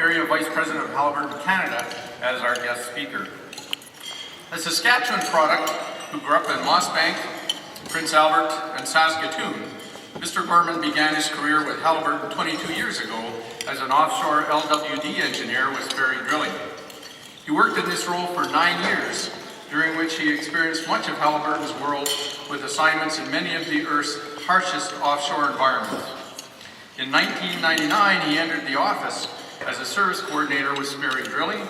Area Vice President of Halliburton, Canada, as our guest speaker. A Saskatchewan product who grew up in Mossbank, Prince Albert, and Saskatoon, Mr. Gorman began his career with Halliburton 22 years ago as an offshore LWD engineer with Sperry Drilling. He worked in this role for 9 years, during which he experienced much of Halliburton's world with assignments in many of the Earth's harshest offshore environments. In 1999, he entered the office as a service coordinator with Sperry Drilling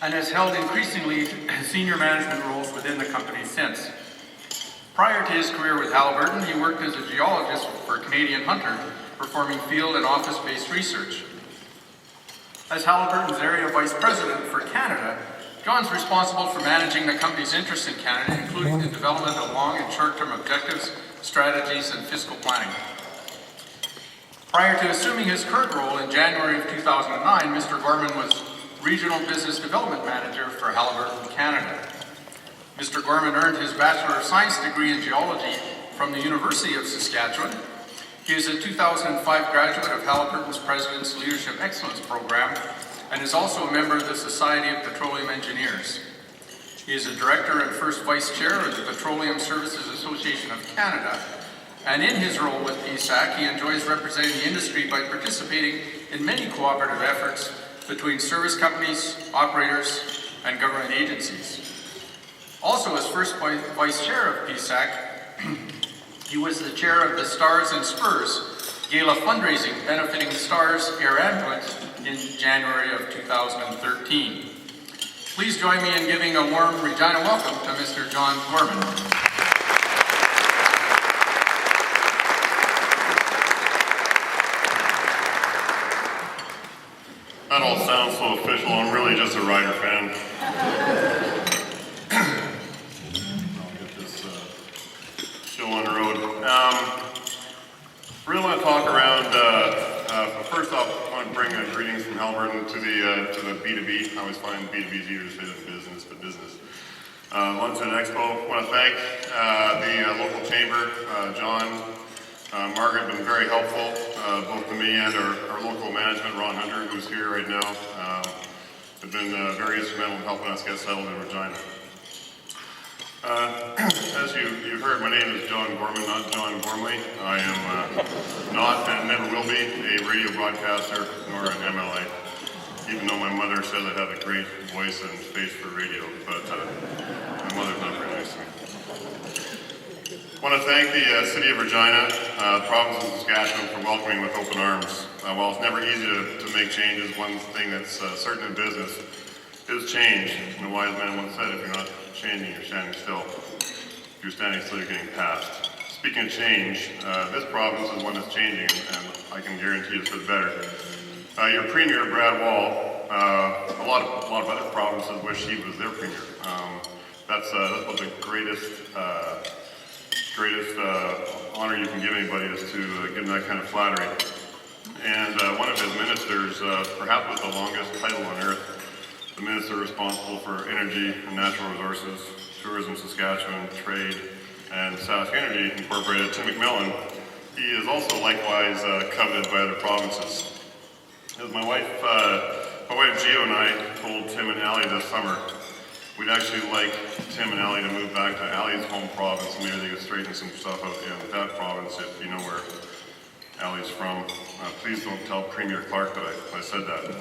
and has held increasingly senior management roles within the company since. Prior to his career with Halliburton, he worked as a geologist for Canadian Hunter, performing field and office-based research. As Halliburton's Area Vice President for Canada, John's responsible for managing the company's interests in Canada, including the development of long and short-term objectives, strategies, and fiscal planning. Prior to assuming his current role in January of 2009, Mr. Gorman was Regional Business Development Manager for Halliburton Canada. Mr. Gorman earned his Bachelor of Science degree in Geology from the University of Saskatchewan. He is a 2005 graduate of Halliburton's President's Leadership Excellence Program and is also a member of the Society of Petroleum Engineers. He is a Director and first Vice Chair of the Petroleum Services Association of Canada, and in his role with PSAC, he enjoys representing the industry by participating in many cooperative efforts between service companies, operators, and government agencies. Also, as first Vice Chair of PSAC, he was the chair of the Stars and Spurs Gala fundraising benefiting Stars Air Ambulance in January of 2013. Please join me in giving a warm Regina welcome to Mr. John Gorman. That all sounds so official. I'm really just a Ryder fan. I'll get this show on the road. Really want to talk around. First off, I want to bring greetings from Halliburton to the B2B. I always find B2B is easier to say than business, but business. London Expo. I want to thank the local chamber, John, Margaret, have been very helpful, both to me and our local management, Ron Hunter, who's here right now. Have been very instrumental in helping us get settled in Regina. As you've heard, my name is John Gorman, not John Gormley. I am not and never will be a radio broadcaster nor an MLA, even though my mother says I have a great voice and face for radio, but my mother's not very nice to me. I want to thank the City of Regina, the province of Saskatchewan for welcoming with open arms. While it's never easy to make changes, one thing that's certain in business is change. And the wise man once said, if you're not changing, you're standing still. If you're standing still, you're getting passed. Speaking of change, this province is one that's changing, and I can guarantee it's for the better. Your Premier, Brad Wall, a lot of other provinces wish he was their Premier. That's what the greatest honor you can give anybody is to give him that kind of flattery. And one of his ministers, perhaps with the longest title on earth, the minister responsible for energy and natural resources, tourism, Saskatchewan, trade, and Sask Energy Incorporated, Tim McMillan, he is also likewise coveted by other provinces. As my wife Gio and I told Tim and Allie this summer, we'd actually like Tim and Allie to move back to Allie's home province, and maybe they could straighten some stuff out in that province if you know where Allie's from. Please don't tell Premier Clark that I said that.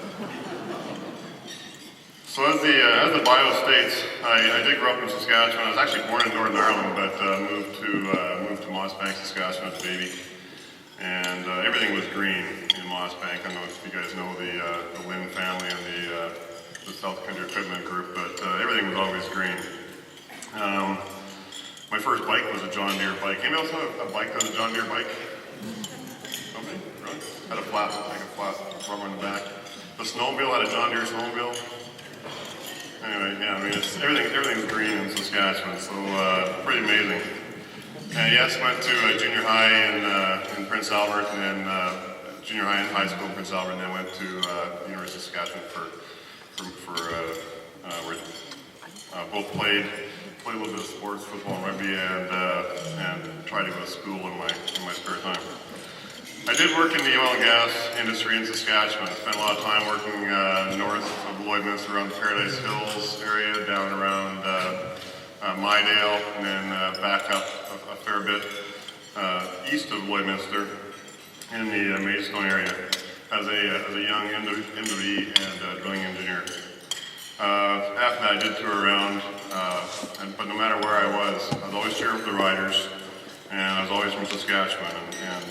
So as the bio states, I did grow up in Saskatchewan. I was actually born in Northern Ireland, but moved to Mossbank, Saskatchewan as a baby. And everything was green in Mossbank. I don't know if you guys know the Lynn family and the South Country Equipment Group, but everything was always green. My first bike was a John Deere bike. Anybody else have a bike that was a John Deere bike? Nobody? Really? Had a flat rubber in the back. The snowmobile had a John Deere snowmobile. Anyway, yeah, I mean, everything's green in Saskatchewan, so pretty amazing. And yes, went to junior high in Prince Albert, and then junior high and high school in Prince Albert, and then went to University of Saskatchewan where both played a little bit of sports, football and rugby, and tried to go to school in my spare time. I did work in the oil and gas industry in Saskatchewan. I spent a lot of time working north of Lloydminster, around the Paradise Hills area, down around Mydale, and then back up a fair bit east of Lloydminster in the Maidstone area as a young MWD and drilling engineer. After that, I did tour around, but no matter where I was always sharing with the riders, and I was always from Saskatchewan, and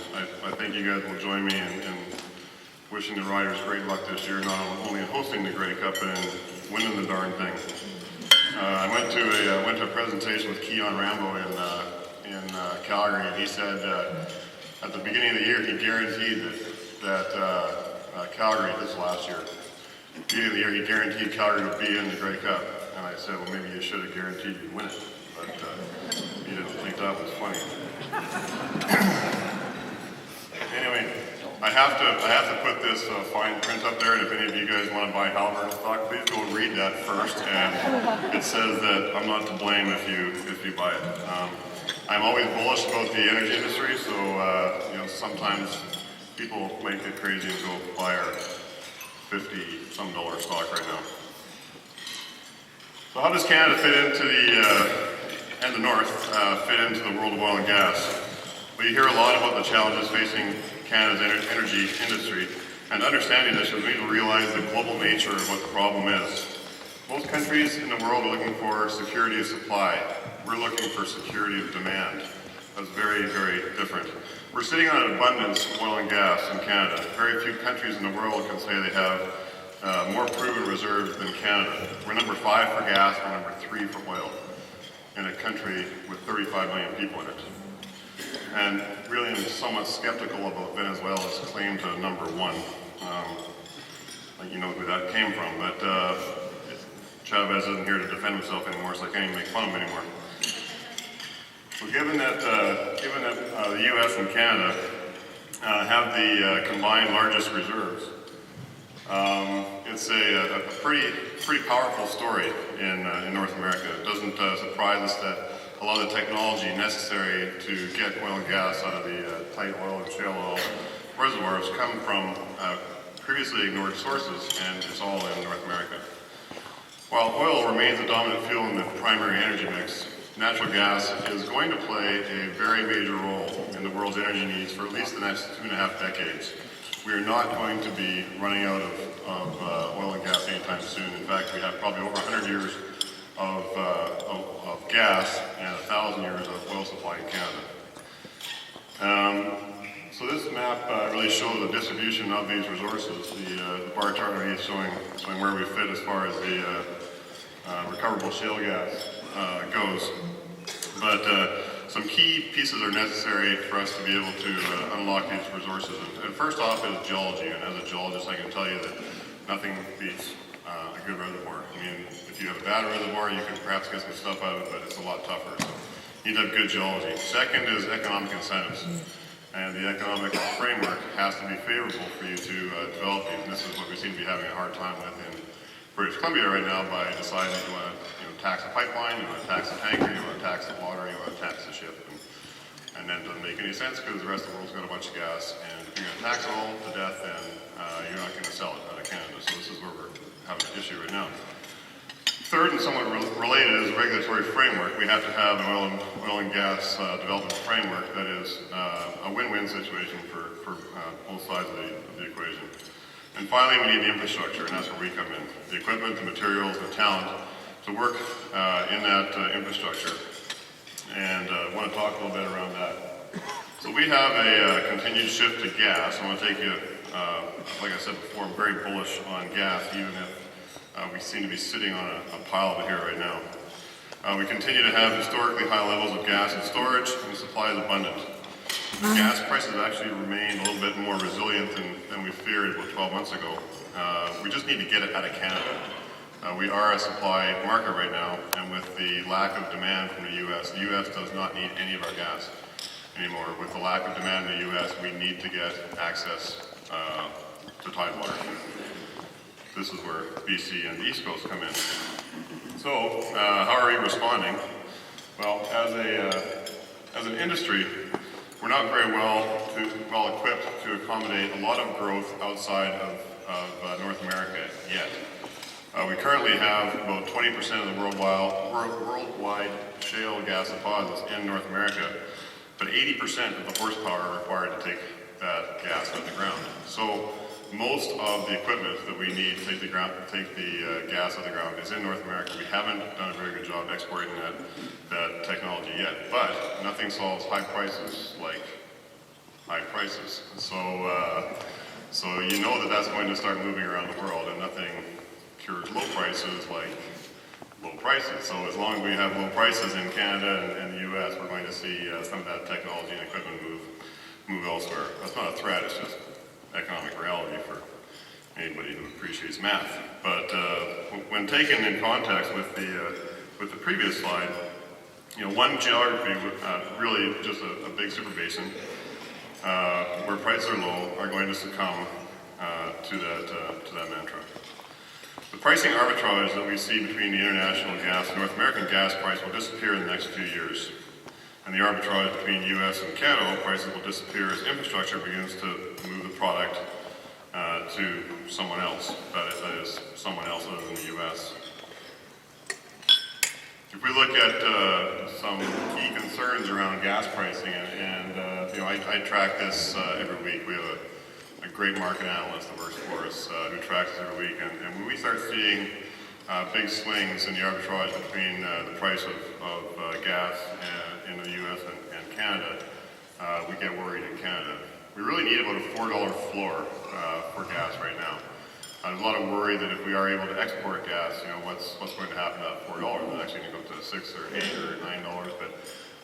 I think you guys will join me in wishing the riders great luck this year, not only in hosting the Grey Cup, but in winning the darn thing. I went to a presentation with Keon Rambo in Calgary, and he said at the beginning of the year he guaranteed that Calgary, this last year, beginning of the year he guaranteed Calgary would be in the Grey Cup, and I said, well, maybe you should have guaranteed you'd win it, but he didn't think that was funny. Anyway, I have to put this fine print up there, and if any of you guys want to buy Halliburton stock, please go and read that first. And it says that I'm not to blame if you buy it. I'm always bullish about the energy industry, so sometimes people might get crazy and go buy our $50-some stock right now. So how does Canada fit into and the North fit into the world of oil and gas? Well, you hear a lot about the challenges facing Canada's energy industry, and understanding this, we need to realize the global nature of what the problem is. Most countries in the world are looking for security of supply. We're looking for security of demand. That's very, very different. We're sitting on an abundance of oil and gas in Canada. Very few countries in the world can say they have more proven reserves than Canada. We're number 5 for gas, we're number 3 for oil, in a country with 35 million people in it. And really, I'm somewhat skeptical about Venezuela's claim to number 1. Like, you know who that came from, but Chavez isn't here to defend himself anymore, so I can't even make fun of him anymore. So given that the U.S. and Canada have the combined largest reserves, it's a pretty powerful story in North America. It doesn't surprise us that a lot of the technology necessary to get oil and gas out of the tight oil and shale oil reservoirs come from previously ignored sources, and it's all in North America. While oil remains the dominant fuel in the primary energy mix, natural gas is going to play a very major role in the world's energy needs for at least the next 2.5 decades. We are not going to be running out of oil and gas anytime soon. In fact, we have probably over 100 years of gas and 1,000 years of oil supply in Canada. So this map really shows the distribution of these resources. The bar chart is showing where we fit as far as the recoverable shale gas goes. But some key pieces are necessary for us to be able to unlock these resources. And first off is geology. And as a geologist, I can tell you that nothing beats a good reservoir. I mean, if you have a bad reservoir, you can perhaps get some stuff out of it, but it's a lot tougher. So you need to have good geology. Second is economic incentives. And the economic framework has to be favorable for you to develop these. And this is what we seem to be having a hard time with in British Columbia right now by deciding that you want to tax a pipeline, you want to tax a tanker, you want to tax the water, you want to tax the ship. And then it doesn't make any sense because the rest of the world's got a bunch of gas. And if you're going to tax it all to death, then you're not going to sell it out of Canada. So this is where we're having an issue right now. Third, and somewhat related, is a regulatory framework. We have to have an oil and gas development framework that is a win-win situation for both sides of the equation. And finally, we need the infrastructure, and that's where we come in. The equipment, the materials, the talent to work in that infrastructure. And I want to talk a little bit around that. So we have a continued shift to gas. I want to take you, like I said before, I'm very bullish on gas, even if we seem to be sitting on a pile of it here right now. We continue to have historically high levels of gas in storage, and the supply is abundant. Gas prices actually remain a little bit more resilient than we feared about 12 months ago. We just need to get it out of Canada. We are a supply market right now, and with the lack of demand from the U.S. does not need any of our gas anymore. With the lack of demand in the U.S., we need to get access to tidewater. This is where BC and the East Coast come in. So, how are we responding? Well, as an industry, we're not very well well equipped to accommodate a lot of growth outside of North America yet. We currently have about 20% of the worldwide shale gas deposits in North America, but 80% of the horsepower required to take that gas out of the ground. So most of the equipment that we need to take the gas out of the ground is in North America. We haven't done a very good job exporting that technology yet, but nothing solves high prices like high prices. So you know that that's going to start moving around the world, and nothing cures low prices like low prices. So as long as we have low prices in Canada and the US, we're going to see some of that technology and equipment move elsewhere. That's not a threat, it's just economic reality for anybody who appreciates math. But when taken in context with the previous slide, one geography, really just a big super basin, where prices are low, are going to succumb to that mantra. The pricing arbitrage that we see between the international gas and North American gas price will disappear in the next few years. And the arbitrage between US and Canada prices will disappear as infrastructure begins to move the product to someone else, that is someone else other than the US. If we look at some key concerns around gas pricing, I track this every week. We have a great market analyst that works for us who tracks this every week, and when we start seeing big swings in the arbitrage between the price of gas in the US and Canada, we get worried in Canada. We really need about a $4 floor for gas right now. There's a lot of worry that if we are able to export gas, what's going to happen to that $4? It's actually going to go to $6 or $8 or $9. But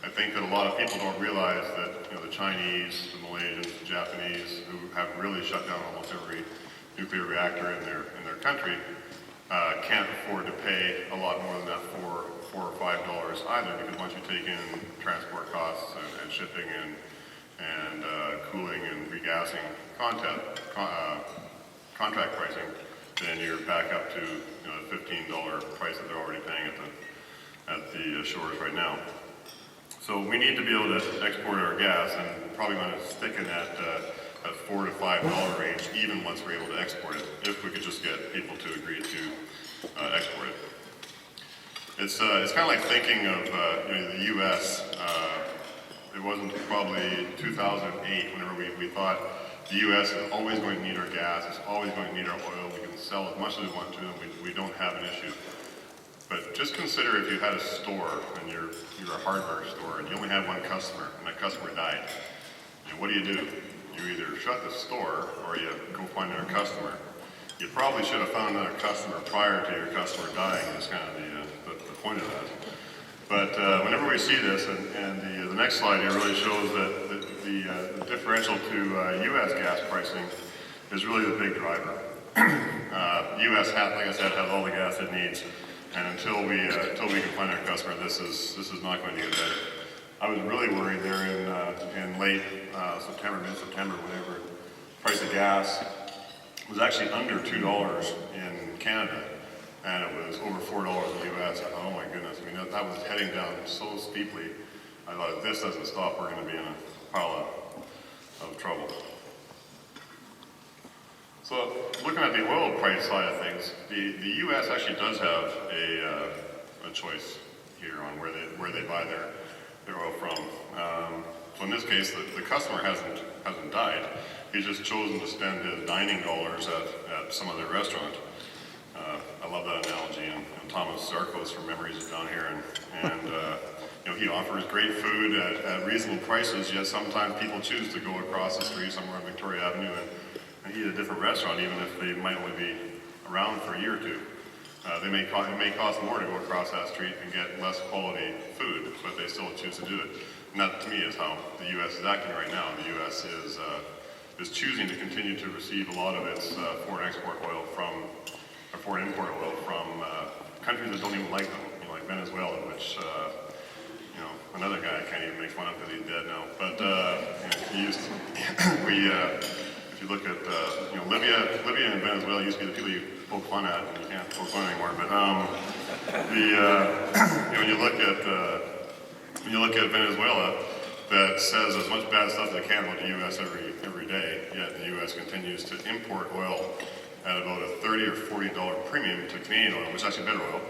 I think that a lot of people don't realize that the Chinese, the Malaysians, the Japanese, who have really shut down almost every nuclear reactor in their country, can't afford to pay a lot more than that $4 or $5 either, because once you take in transport costs and shipping and cooling and regassing contract pricing, then you're back up to the $15 price that they're already paying at the shores right now. So we need to be able to export our gas, and probably going to stick in that $4 to $5 range, even once we're able to export it, if we could just get people to agree to export it. It's kind of like thinking of the U.S. It wasn't probably 2008 whenever we thought the U.S. is always going to need our gas, it's always going to need our oil, we can sell as much as we want to, and we don't have an issue. But just consider if you had a store, and you're a hardware store, and you only had one customer, and that customer died. What do? You either shut the store, or you go find another customer. You probably should have found another customer prior to your customer dying, is kind of the point of that. But whenever we see this, and the next slide here really shows that the differential to U.S. gas pricing is really the big driver. U.S. like I said, has all the gas it needs, and until we can find our customer, this is not going to get better. I was really worried there in late September, mid-September, whenever the price of gas was actually under $2 in Canada, and it was over $4 in the US. I thought, oh my goodness, that was heading down so steeply. I thought, if this doesn't stop, we're going to be in a pile of trouble. So, looking at the oil price side of things, the US actually does have a choice here on where they buy their oil from. So in this case, the customer hasn't died. He's just chosen to spend his dining dollars at some other restaurant. I love that analogy, and Thomas Zarkos from Memories is down here, and he offers great food at reasonable prices, yet sometimes people choose to go across the street somewhere on Victoria Avenue and eat at a different restaurant, even if they might only be around for a year or two. It may cost more to go across that street and get less quality food, but they still choose to do it. And that, to me, is how the U.S. is acting right now. The U.S. is choosing to continue to receive a lot of its foreign import oil from countries that don't even like them, like Venezuela, which another guy I can't even make fun of because he's dead now. But if you look at Libya and Venezuela used to be the people you poke fun at, and you can't poke fun anymore. But when you look at Venezuela, that says as much bad stuff as they can about the U.S. every day, yet the U.S. continues to import oil at about a $30 or $40 premium to Canadian oil, which is actually better oil.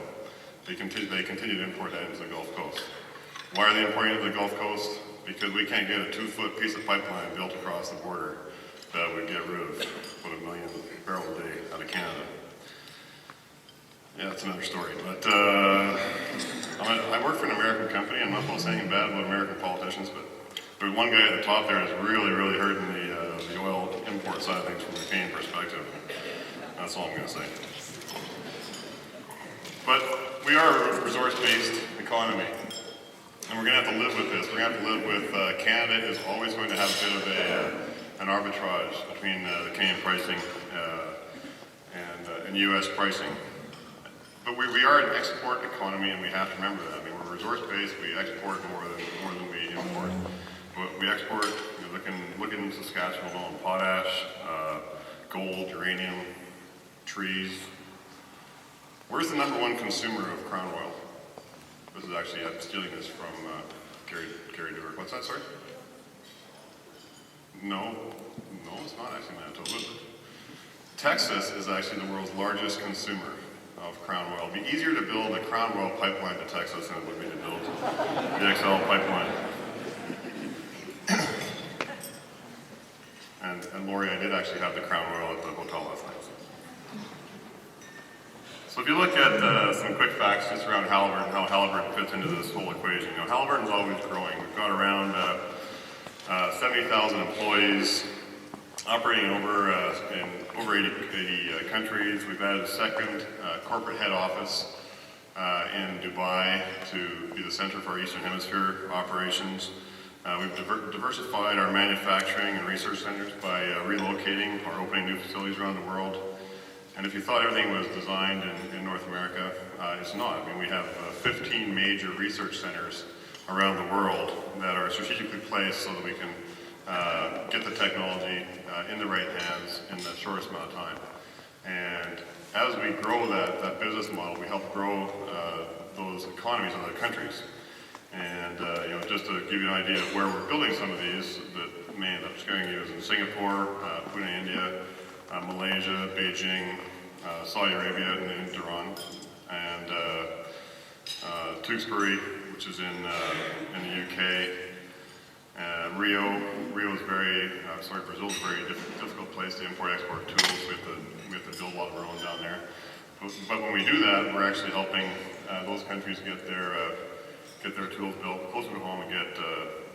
They continue to import that into the Gulf Coast. Why are they importing it to the Gulf Coast? Because we can't get a 2-foot piece of pipeline built across the border that would get rid of about 1 million barrels a day out of Canada. Yeah, that's another story. But I work for an American company. I'm not saying bad about American politicians, but there's one guy at the top there that's really hurting the oil import side of things from the Canadian perspective. That's all I'm going to say. But we are a resource-based economy, and we're going to have to live with this. We're going to have to live with Canada is always going to have a bit of an arbitrage between the Canadian pricing and U.S. pricing. But we are an export economy, and we have to remember that. I mean, we're resource-based. We export more than we import. We export. Look in Saskatchewan alone: potash, gold, uranium, trees. Where's the number one consumer of crown oil? This is actually, I'm stealing this from Gary Dewar. What's that, sorry? No, it's not actually Manitoba. Texas is actually the world's largest consumer of crown oil. It'd be easier to build a crown oil pipeline to Texas than it would be to build the XL pipeline. And Lori, I did actually have the crown oil at the hotel last night. So if you look at some quick facts just around Halliburton, how Halliburton fits into this whole equation. You know, Halliburton's always growing. We've got around 70,000 employees operating in over 80 countries. We've added a second corporate head office in Dubai to be the center for our Eastern Hemisphere operations. We've diversified our manufacturing and research centers by relocating or opening new facilities around the world. And if you thought everything was designed in North America, it's not. I mean, we have 15 major research centers around the world that are strategically placed so that we can get the technology in the right hands in the shortest amount of time. And as we grow that business model, we help grow those economies in other countries. And just to give you an idea of where we're building some of these that may end up scaring you is in Singapore, Pune, India, Malaysia, Beijing, Saudi Arabia, and Tehran, and Tewkesbury, which is in the UK. Brazil's a very difficult place to import-export tools. We have to build a lot of our own down there. But when we do that, we're actually helping those countries get their tools built closer to home and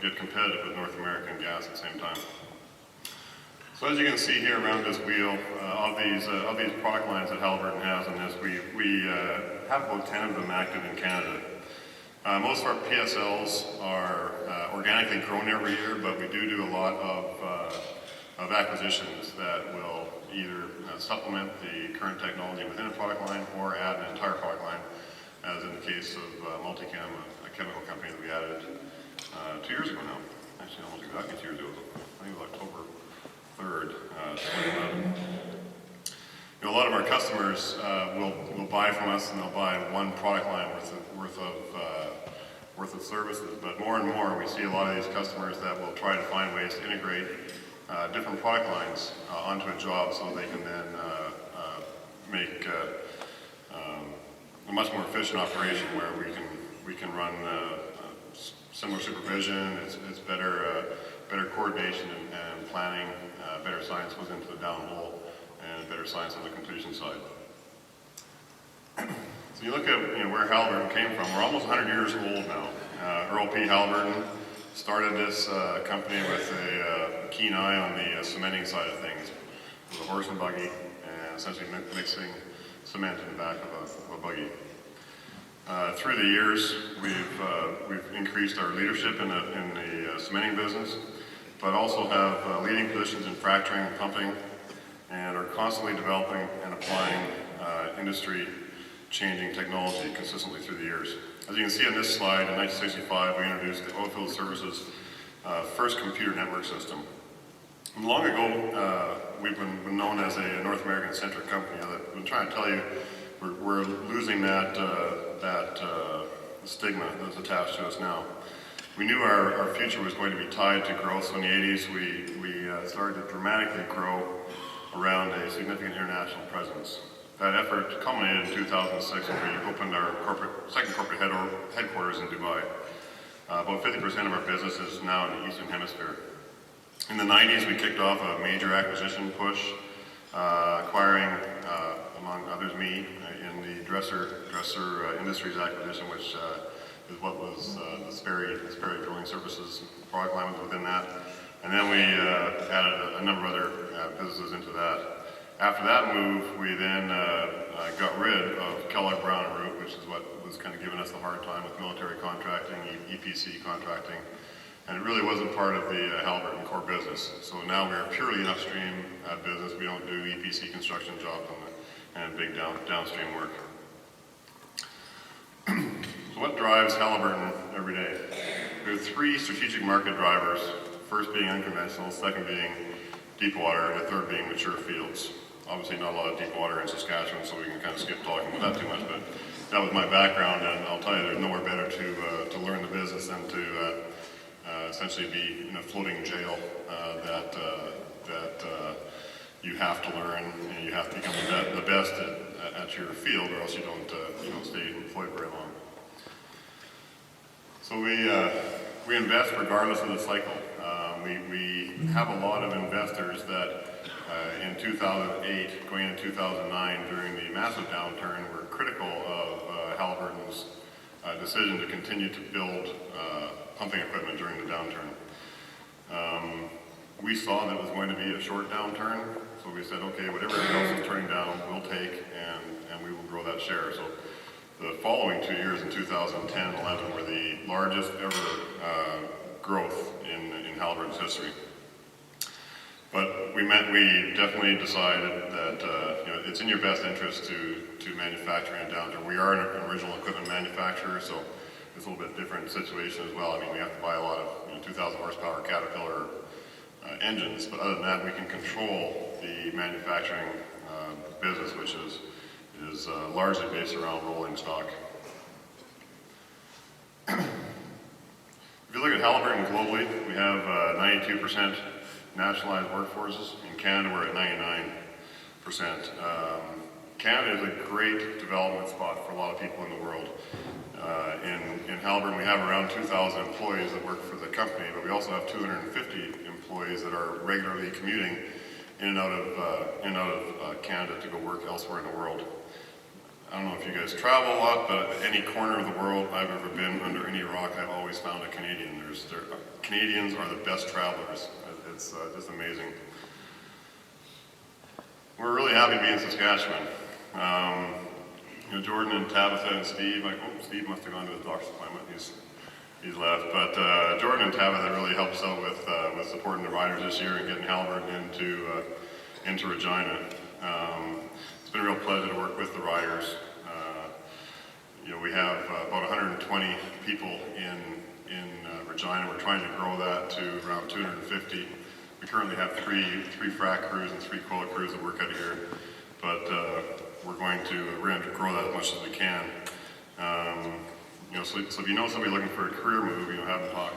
get competitive with North American gas at the same time. So as you can see here around this wheel, of these product lines that Halliburton has on this, we have about 10 of them active in Canada. Most of our PSLs are organically grown every year, but we do a lot of acquisitions that will either supplement the current technology within a product line or add an entire product line, as in the case of Multichem, a chemical company that we added 2 years ago now. Actually, almost exactly 2 years ago. I think it was October 3rd, 2011. A lot of our customers will buy from us, and they'll buy one product line worth of services. But more and more, we see a lot of these customers that will try to find ways to integrate different product lines onto a job, so they can then make a much more efficient operation where we can run similar supervision. It's better coordination and planning. Better science goes into the downhole, and better science on the completion side. So you look at where Halliburton came from. We're almost 100 years old now. Earl P. Halliburton started this company with a keen eye on the cementing side of things, with a horse and buggy, and essentially mixing cement in the back of a buggy. Through the years, we've increased our leadership in the cementing business, but also have leading positions in fracturing and pumping, and are constantly developing and applying industry-changing technology consistently through the years. As you can see on this slide, in 1965, we introduced the Oilfield Services first computer network system. And long ago, we've been known as a North American-centric company. I've been trying to tell you, we're losing that stigma that's attached to us now. we knew our future was going to be tied to growth. So in the 80s, we started to dramatically grow around a significant international presence. That effort culminated in 2006 when we opened our second corporate headquarters in Dubai. About 50% of our business is now in the Eastern Hemisphere. In the 90s, we kicked off a major acquisition push, acquiring, among others, me in the dresser industries acquisition, which is what was the Sperry Drilling Services product line was within that. And then we added a number of other businesses into that. After that move, we then got rid of Kellogg Brown & Root, which is what was kind of giving us the hard time with military contracting, EPC contracting, and it really wasn't part of the Halliburton core business. So now we are purely an upstream business. We don't do EPC construction jobs and big downstream work. So what drives Halliburton every day? There are three strategic market drivers, first being unconventional, second being deep water, and the third being mature fields. Obviously not a lot of deep water in Saskatchewan, so we can kind of skip talking about that too much, but that was my background, and I'll tell you there's nowhere better to learn the business than to essentially be in a floating jail that you have to learn, and you have to become the best at your field, or else you don't stay employed very long. So we invest regardless of the cycle. We have a lot of investors that in 2008, going into 2009, during the massive downturn, were critical of Halliburton's decision to continue to build pumping equipment during the downturn. We saw that it was going to be a short downturn, so we said, okay, whatever else is turning down, we'll take, and we will grow that share. So the following 2 years, in 2010 and 11, were the largest ever growth in Halliburton's history. But we definitely decided that it's in your best interest to manufacture in a downturn. We are an original equipment manufacturer, so it's a little bit different situation as well. I mean, we have to buy a lot of 2,000 horsepower Caterpillar engines, but other than that, we can control the manufacturing business, which is largely based around rolling stock. If you look at Halliburton globally, we have 92% nationalized workforces. In Canada, we're at 99%. Canada is a great development spot for a lot of people in the world. In Halliburton, we have around 2,000 employees that work for the company, but we also have 250 employees that are regularly commuting in and out of Canada to go work elsewhere in the world. I don't know if you guys travel a lot, but any corner of the world I've ever been, under any rock, I've always found a Canadian. Canadians are the best travelers. It's just amazing. We're really happy to be in Saskatchewan. Jordan and Tabitha and Steve, Steve must have gone to the doctor's appointment. He's left. But Jordan and Tabitha really helped us out with supporting the riders this year and getting Halliburton into Regina. It's been a real pleasure to work with the riders. We have about 120 people in Regina. We're trying to grow that to around 250. We currently have three frac crews and 3 coil crews that work out here, but we're going to grow that as much as we can. So if you know somebody looking for a career move, have them talk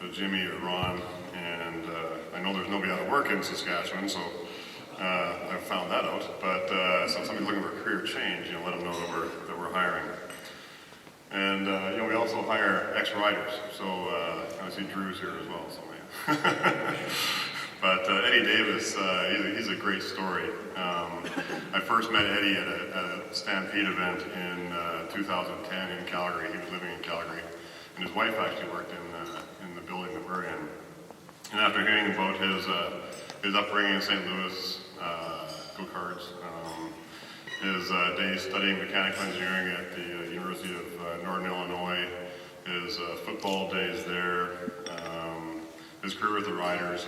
to Jimmy or Ron. And I know there's nobody out of work in Saskatchewan, so I've found that out. But so if somebody's looking for a career change, let them know that we're hiring. And we also hire ex-riders. So I see Drew's here as well. So But Eddie Davis, he's a great story. I first met Eddie at a Stampede event in 2010 in Calgary. He was living in Calgary, and his wife actually worked in the building that we're in. And after hearing about his upbringing in St. Louis, go-karts, his days studying mechanical engineering at the University of Northern Illinois, his football days there, his career with the Riders,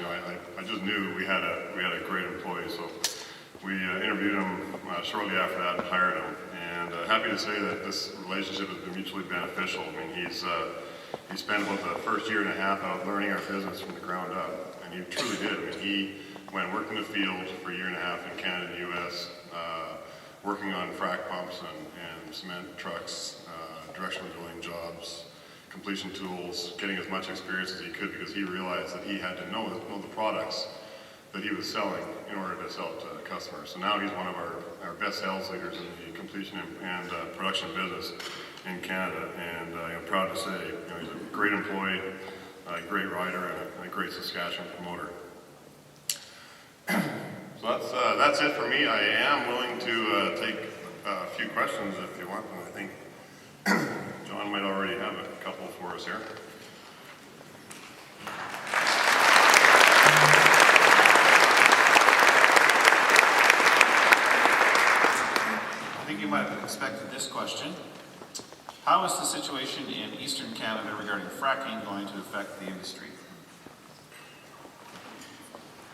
I just knew we had a great employee. So we interviewed him shortly after that and hired him. And happy to say that this relationship has been mutually beneficial. I mean, he spent about the first year and a half out learning our business from the ground up, and he truly did. I mean, he went and worked in the field for a year and a half in Canada and U.S., working on frac pumps and cement trucks, directional drilling jobs, completion tools, getting as much experience as he could because he realized that he had to know the products that he was selling in order to sell to customers. So now he's one of our best sales leaders in the completion and production business in Canada, and I'm proud to say he's a great employee, a great rider, and a great Saskatchewan promoter. So that's it for me. I am willing to take a few questions if you want, and I think John might already have a couple for us here. I think you might have expected this question. How is the situation in Eastern Canada regarding fracking going to affect the industry?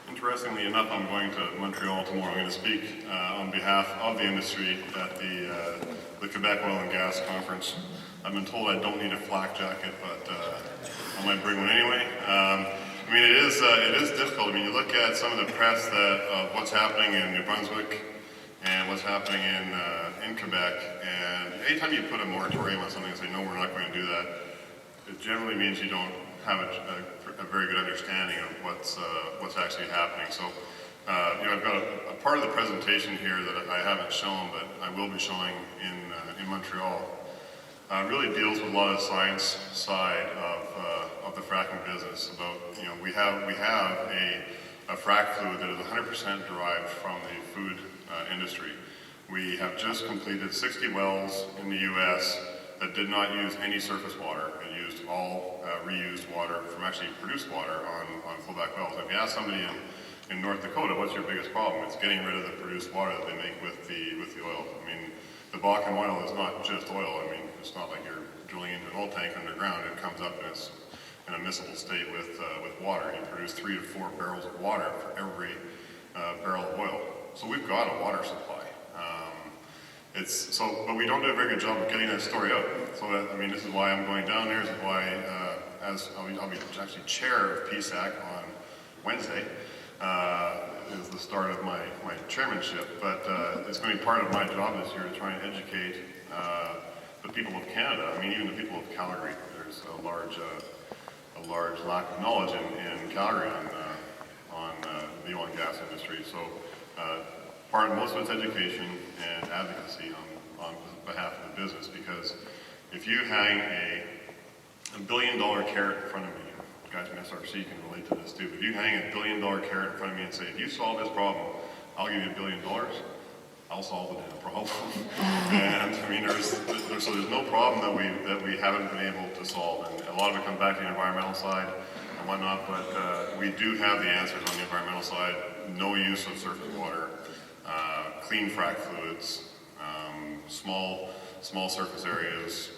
Interestingly enough, I'm going to Montreal tomorrow. I'm going to speak on behalf of the industry at the Quebec Oil and Gas Conference. I've been told I don't need a flak jacket, but I might bring one anyway. It is difficult. You look at some of the press of what's happening in New Brunswick and what's happening in Quebec, and anytime you put a moratorium on something and say, no, we're not going to do that, it generally means you don't have a very good understanding of what's actually happening. So, I've got a part of the presentation here that I haven't shown, but I will be showing in Montreal. Really deals with a lot of the science side of the fracking business. About we have a frac fluid that is 100% derived from the food industry. We have just completed 60 wells in the U.S. that did not use any surface water. It used all reused water from actually produced water on flowback wells. If you ask somebody in North Dakota, what's your biggest problem? It's getting rid of the produced water that they make with the oil. The Bakken oil is not just oil. It's not like you're drilling into an oil tank underground. It comes up in a miscible state with water. You produce 3 to 4 barrels of water for every barrel of oil. So we've got a water supply. But we don't do a very good job of getting that story out. So this is why I'm going down there. This is why, I'll be actually chair of PSAC on Wednesday. Is the start of my chairmanship. But it's going to be part of my job this year to try and educate the people of Canada. Even the people of Calgary. There's a large lack of knowledge in Calgary on the oil and gas industry. So. Most of it's education and advocacy on behalf of the business, because if you hang a $1 billion carrot in front of me, guys in SRC can relate to this too, but if you hang a $1 billion carrot in front of me and say, if you solve this problem, I'll give you $1 billion, I'll solve the damn problem. And there's no problem that we haven't been able to solve, and a lot of it comes back to the environmental side and whatnot, but we do have the answers on the environmental side. No use of surface water. Clean frac fluids, small surface areas,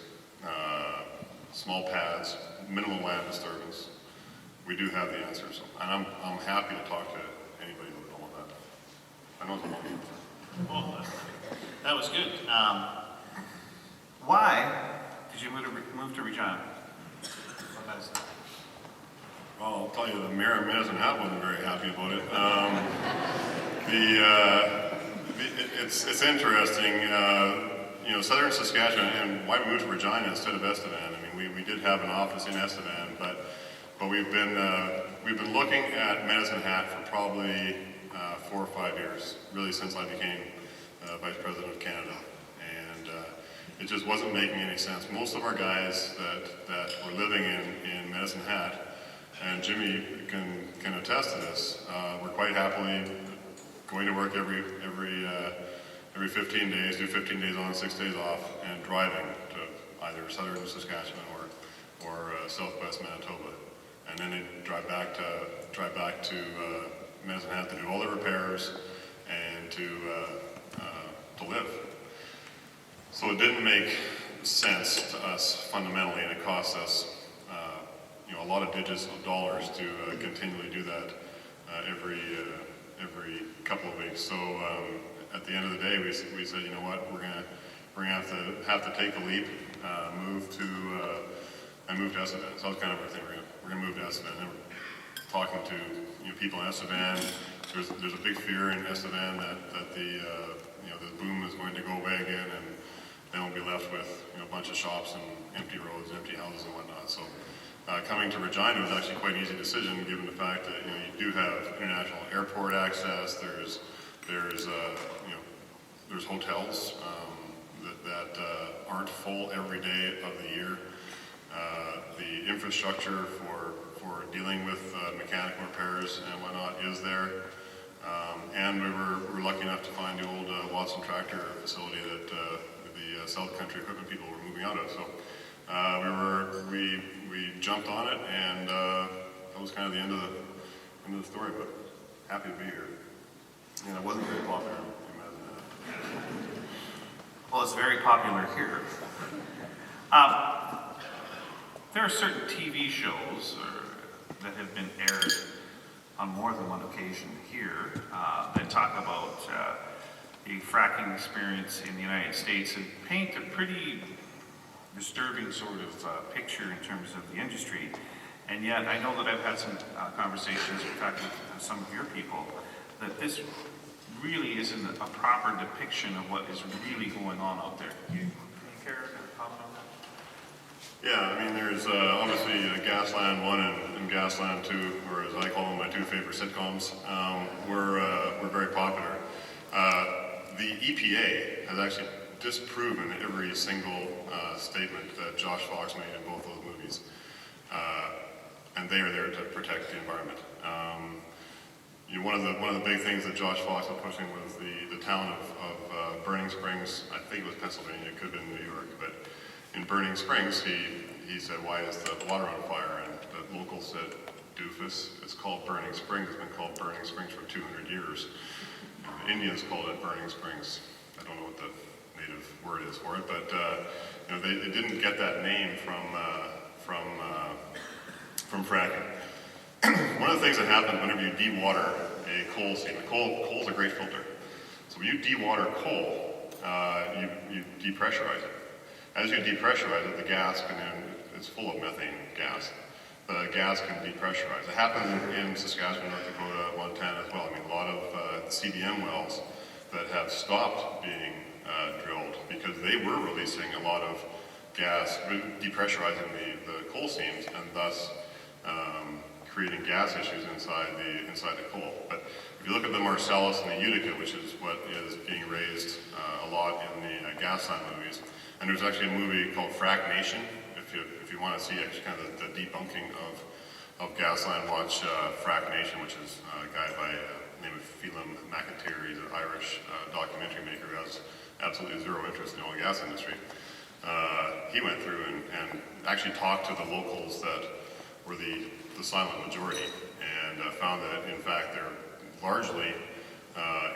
small pads, minimal land disturbance. We do have the answers, and I'm happy to talk to anybody who would want that. I know it's a long Well, that was good. Why did you move to Regina? What is that? Well, I'll tell you, the mayor of Medicine Hat wasn't very happy about it. It's interesting, southern Saskatchewan, and why we moved to Regina instead of Estevan. We did have an office in Estevan, but we've been looking at Medicine Hat for probably 4 or 5 years, really since I became Vice President of Canada, and it just wasn't making any sense. Most of our guys that were living in Medicine Hat, and Jimmy can attest to this, were quite happily going to work every 15 days, do 15 days on, 6 days off, and driving to either southern Saskatchewan or southwest Manitoba, and then they drive back to Medicine Hat to do all the repairs and to live. So it didn't make sense to us fundamentally, and it cost us a lot of digits of dollars to continually do that every couple of weeks. So at the end of the day, we said, you know what, we're gonna have to take the leap, move to Estevan. So that was kind of our thing. We're gonna move to Estevan. And we're talking to people in Estevan. There's a big fear in Estevan that the boom is going to go away again, then we'll be left with a bunch of shops and empty roads, empty houses and whatnot. So coming to Regina was actually quite an easy decision, given the fact that you do have international airport access. There's hotels that aren't full every day of the year. The infrastructure for dealing with mechanical repairs and whatnot is there. And we were lucky enough to find the old Watson tractor facility that the South Country equipment people were moving out of. So we jumped on it, and that was kind of the end of the story. But happy to be here. And it wasn't very popular. Well, it's very popular here. There are certain TV shows that have been aired on more than one occasion here that talk about the fracking experience in the United States and paint a pretty disturbing sort of picture in terms of the industry. And yet, I know that I've had some conversations, in fact, with some of your people, that this really isn't a proper depiction of what is really going on out there. Can you care to comment on that? Yeah, I mean, there's obviously Gasland 1 and Gasland 2, or as I call them, my two favorite sitcoms, were very popular. The EPA has actually disproven every single statement that Josh Fox made in both those movies. And they are there to protect the environment. One of the big things that Josh Fox was pushing was the town of Burning Springs. I think it was Pennsylvania, it could have been New York, but in Burning Springs, he said, "Why is the water on fire?" And the locals said, "Doofus, it's called Burning Springs. It's been called Burning Springs for 200 years. The Indians called it Burning Springs." I don't know what the native word is for it, but they didn't get that name from fracking. One of the things that happens whenever you dewater a coal seam, coal's a great filter. So when you dewater coal, you depressurize it. As you depressurize it, the gas it's full of methane gas. The gas can depressurize. It happens in Saskatchewan, North Dakota, Montana as well. I mean, a lot of CDM wells that have stopped being drilled because they were releasing a lot of gas, depressurizing the coal seams, and thus creating gas issues inside the coal. But if you look at the Marcellus and the Utica, which is what is being raised a lot in the Gasland movies, and there's actually a movie called Frack Nation. If you want to see actually kind of the debunking of Gasland, watch Frack Nation, which is a guy by the name of Phelim McIntyre. He's an Irish documentary maker who has absolutely zero interest in the oil and gas industry. He went through and actually talked to the locals that were the silent majority, and found that in fact they're largely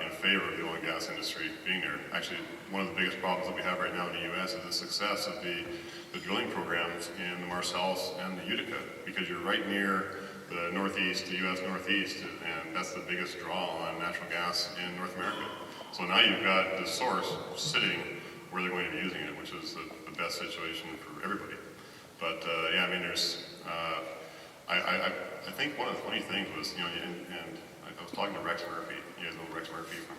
in favor of the oil and gas industry being there. Actually, one of the biggest problems that we have right now in the U.S. is the success of the drilling programs in the Marcellus and the Utica, because you're right near the Northeast, the U.S. Northeast, and that's the biggest draw on natural gas in North America. So now you've got the source sitting where they're going to be using it, which is the best situation for everybody. But yeah, I mean, there's, I think one of the funny things was, and I was talking to Rex Murphy. You guys know Rex Murphy from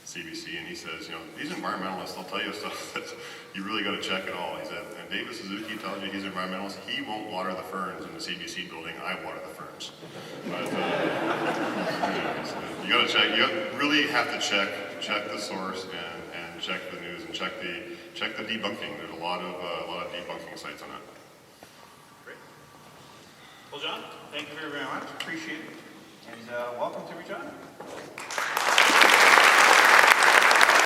CBC, and he says, these environmentalists, they'll tell you stuff that you really got to check it all. He said, and David Suzuki tells you he's an environmentalist. He won't water the ferns in the CBC building. I water the ferns. But you got to check. You really have to check the source and check the news and check the debunking. There's a lot of debunking sites on it. Great. Well, John, thank you very much. Appreciate it. And welcome to Regina.